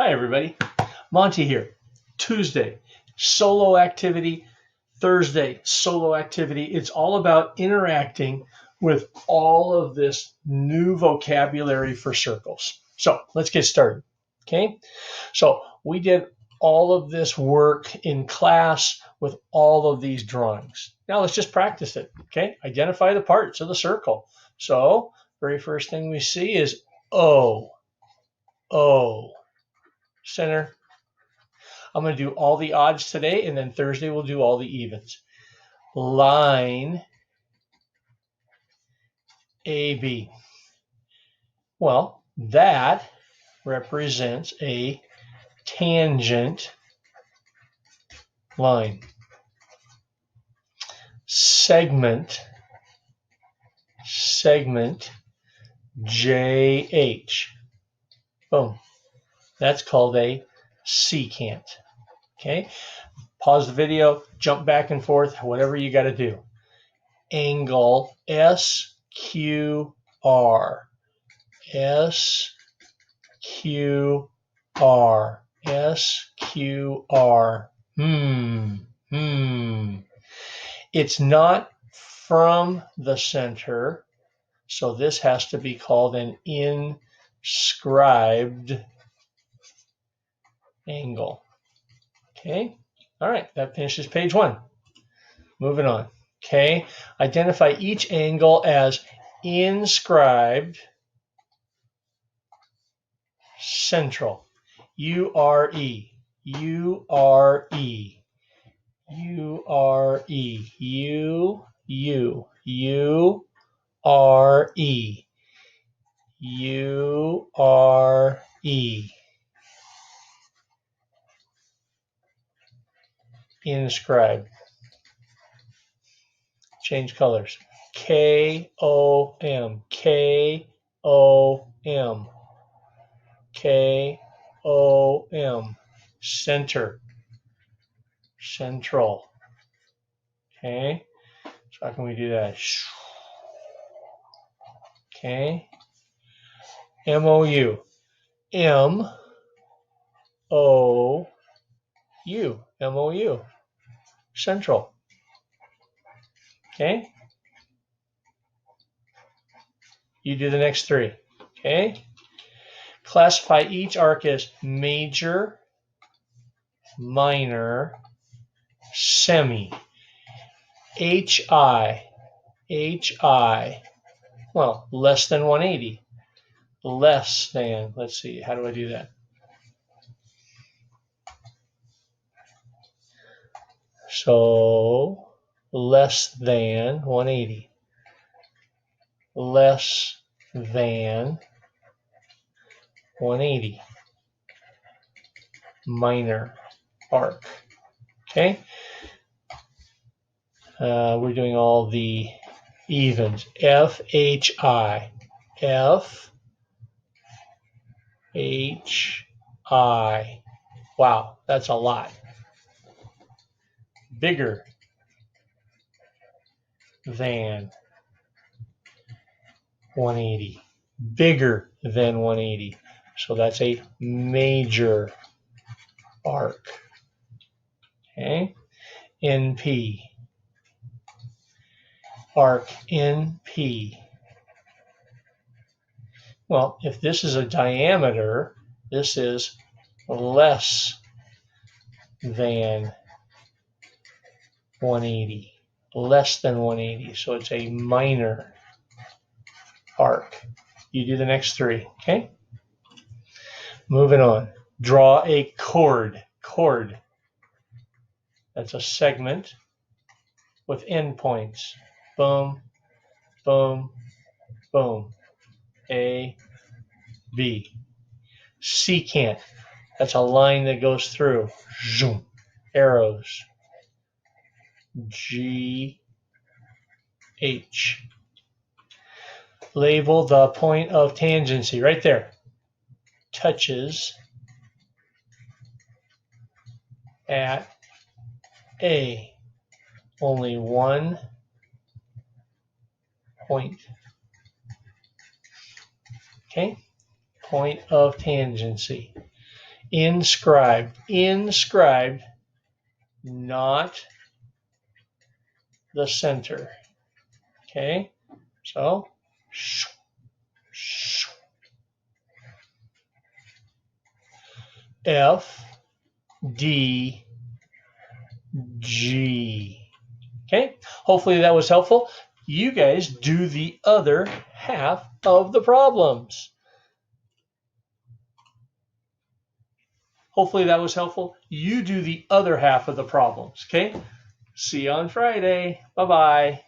Hi everybody, Monty here. Tuesday, solo activity. Thursday, solo activity. It's all about interacting with all of this new vocabulary for circles. So let's get started, okay? So we did all of this work in class with all of these drawings. Now let's just practice it, okay? Identify the parts of the circle. So very first thing we see is O, O. Center. I'm going to do all the odds today, and then Thursday we'll do all the evens. Line AB. Well, that represents a tangent line. Segment JH. Boom. That's called a secant. Okay, pause the video, jump back and forth, whatever you got to do. Angle SQR. SQR. It's not from the center, so this has to be called an inscribed angle. Okay, all right, that finishes page 1. Moving on. Okay, identify each angle as inscribed central. U-R-E. U-R-E. U-R-E. U-U. U-R-E. U-R-E. Inscribed. Change colors. K-O-M. K-O-M. K-O-M. Center. Central. Okay. So how can we do that? Okay. M-O-U. M-O-U. M-O-U. Central. Okay. You do the next 3. Okay. Classify each arc as major, minor, semi. HI. HI. Well, less than 180. Less than, let's see, how do I do that? So, less than 180. Less than 180. Minor arc. Okay? We're doing all the evens. FHI. FHI. Wow, that's a lot. Bigger than 180. Bigger than 180. So that's a major arc. Okay. NP. Arc NP. Well, if this is a diameter, this is less than 180. Less than 180. So it's a minor arc. You do the next 3. Okay. Moving on. Draw a chord. Chord. That's a segment with endpoints. Boom, boom, boom. A, B. Secant. That's a line that goes through. Zoom. Arrows. G, H. Label the point of tangency right there. Touches at A. Only one point. Okay? Point of tangency. Inscribed. Inscribed, not the center. Okay, so F, D, G. Okay, hopefully that was helpful. You guys do the other half of the problems. Hopefully that was helpful. You do the other half of the problems. Okay, see you on Friday. Bye-bye.